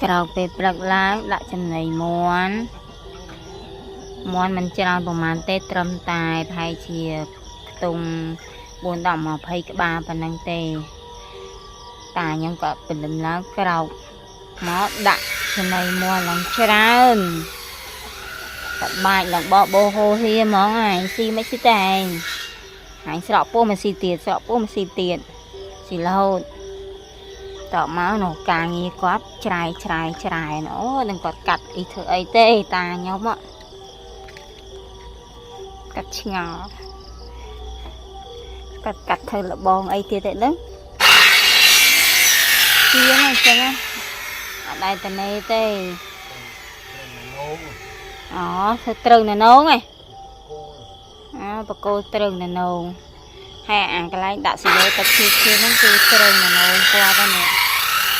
ក្រោកពេលព្រឹកឡើងដាក់ចំណីមាន់មិនច្រើនប្រហែលទេត្រឹមតែប្រហែលជាខ្ទង់4ដល់20ក្បាលប៉ុណ្ណឹងទេតាខ្ញុំក៏ព្រលឹមឡើងក្រោកមកដាក់ចំណីមាន់ឡើងច្រើនតែបាច់ឡើងបបោហូហៀហ្មងហើយស៊ីមិនស៊ីតែហើយស្រក់ពោះមកស៊ីទៀតស្រក់ពោះមកស៊ីទៀតស៊ីរហូតតមកនោះការងារគាត់ច្រាយអូនឹងគាត់កាត់អីធ្វើអីទេតាខ្ញុំកាត់ឆ្ងល់កាត់ធ្វើលបងអីទៀតទេដឹងជាងអញ្ចឹងអត់ដែរតនេទេអូធ្វើត្រូវនៅនងឯងបកគោត្រូវនៅនងហើយអាកន្លែងដាក់ស៊ីឡេទឹកឈឺហ្នឹងគឺត្រូវនៅនងគាត់ហ្នឹង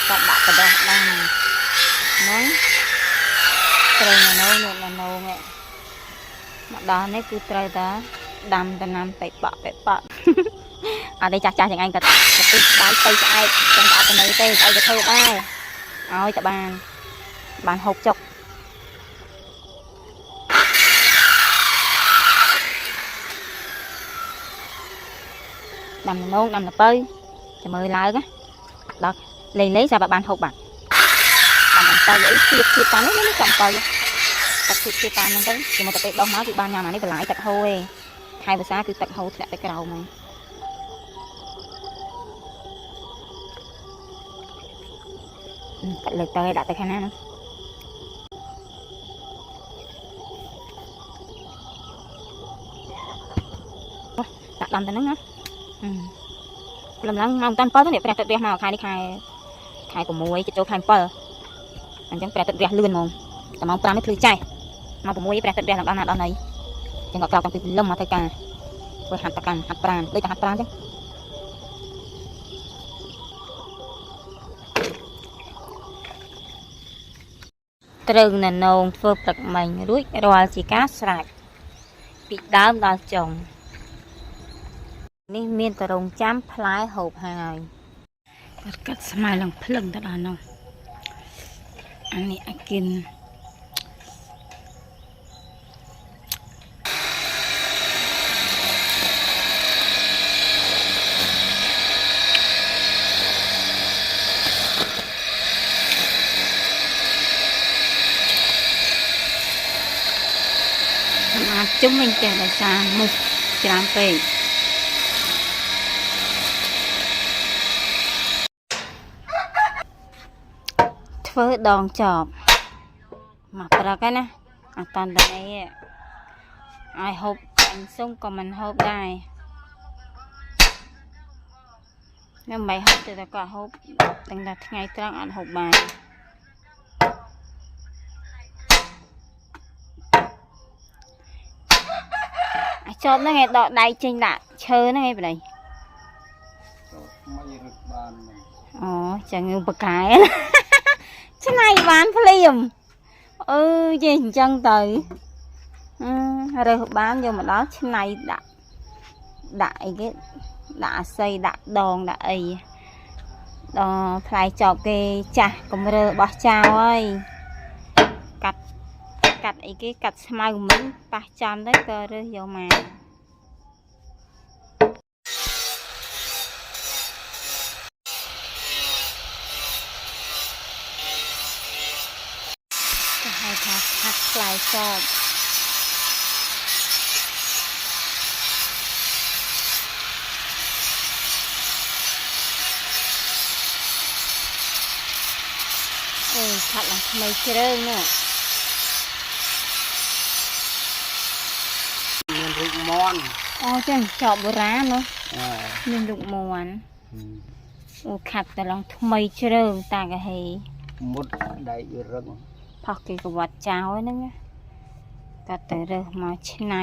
គាត់ដាក់បដោះដាំហ្នឹងត្រូវនៅនងឯងមកដោះនេះគឺត្រូវតាដាំតំណាំបេបក់អត់ទេចាស់ចឹងឯងក៏ទឹកបាយទៅស្អែកចឹងអត់ទៅទេស្អែកទៅធ្វើដែរឲ្យតែបានហូបចុកដាំនងដាំលពៅចាំមើលឡើងដល់លេងសាប់បានហូបបាត់ដាំអំពៅអីទៀតតាមនេះចាំទៅទឹកទៀតតាមហ្នឹងទៅជាមកទៅពេលដោះមកគឺបានញ៉ាំអានេះបន្លាយទឹកហូរឯងខែភាសាគឺទឹកហូរធ្លាក់ទៅក្រោមហ្នឹងកាត់លើកទៅដាក់ទៅខាងណាហ្នឹងដាក់ដាំទៅហ្នឹងណាលំឡើងមកតាន់7ទៅនេះព្រះទឹករះមកខែនេះខែ6ចូលខែ7អញ្ចឹងព្រះទឹករះលឿនហ្មងតែម៉ោង5នេះភ្លឺចែម៉ោង6ព្រះទឹករះឡើងដល់ណាដល់ណីអញ្ចឹងក៏ក្រោកតាំងពីលំមកធ្វើការធ្វើហាត់តកាន់ហាត់ប្រាណដូចតែហាត់ប្រាណអញ្ចឹងត្រូវនៅនងធ្វើព្រឹកមិញរួចរាល់ជាការស្រេចពីដើមដល់ចុងនេះមានតរងចាំផ្លែហូបហើយគាត់កាត់ស្មៅឡើងភ្លឹងទៅដល់នោះអានេះអាគិនជុំវិញតែដោយសារមុខច្រើនពេកធ្វើដងចប់មកព្រឹកហ្នឹងណាអត់តាន់តែឲ្យហូបអញសុំក៏មិនហូបដែរខ្ញុំមិនហូបទេតែក៏ហូបតាំងតែថ្ងៃត្រង់អត់ហូបបានអាចប់ហ្នឹងឯងដកដៃចេញដាក់ឈើហ្នឹងឯងប្តីអូចឹងឧបការណ៍ឆ្នៃបានភ្លាមយេអញ្ចឹងទៅរើសបានយកមកដល់ឆ្នៃដាក់អីគេដាក់អាស័យដាក់ដងដាក់អីដល់ផ្លែចប់គេចាស់កំរើបោះចោលហើយកាត់អីគេកាត់ស្មៅមិញប៉ះចំទៅក៏រើសយកមកហើយថាហាក់ផ្លែចប់ខាត់ឡើងថ្មីជ្រើងនោះមានរូបមន់អូចឹងចប់បុរាណនោះមានរូបមន់ខាត់តែឡើងថ្មីជ្រើងតាកាហេមុតដៃរឹងផោះគេក៏វត្តចោលហ្នឹងក៏ទៅរើសមកឆ្នៃ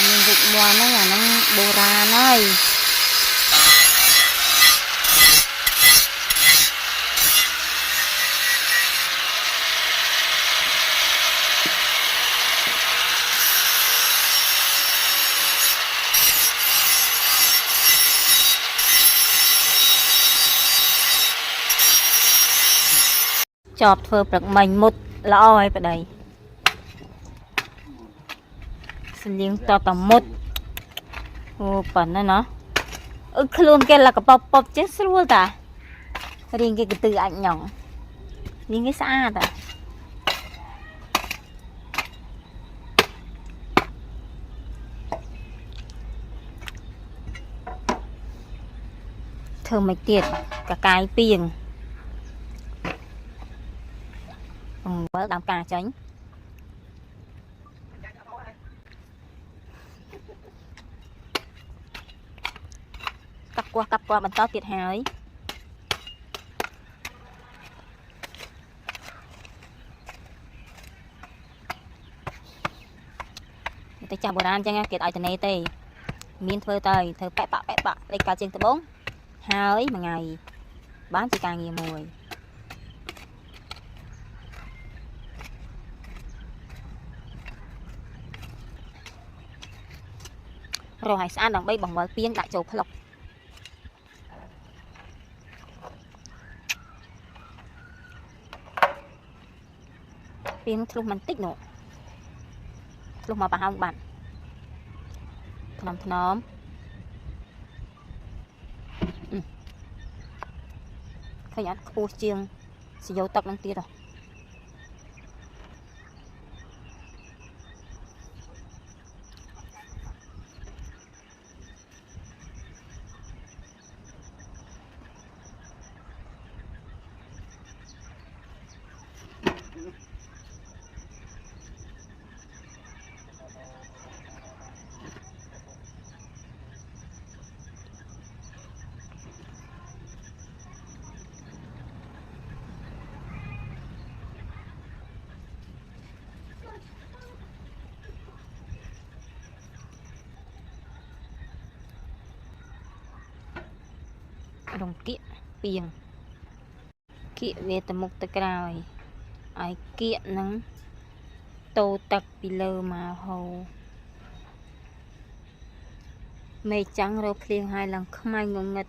មានរូបមន់ហ្នឹងអាហ្នឹងបុរាណហើយ เ chọp phơ bật mình một lo hay bà đây xin liếng to tầm một ô bẩn đó nó luôn kia là cái bọc bọc chết luôn ta riêng cái từ ảnh nhỏ riêng cái xa ta thơm mấy tiệt cả cái piềng với đám cà tránh cặp qua bánh to tiệt hái tay chào bữa ăn chăng kiệt ai từ này tây miên phơi tây thơ bẹ bạ đây cá trên từ bốn hái mà ngày bán chỉ càng nhiều mùi rồi hải sản đằng bay bằng với piên đại châu lộc piên lúc mình tích nổ lúc mà bà không bạn thnom khơi nhát khu chiêng sẽ dấu tập năng tiết rồi đồng kiện piềng kiện về tầm mục tật rồi ai kiện nắng tô tật bị lơ mà hầu mây trắng rồi liền hai lần không ai ngừng ngật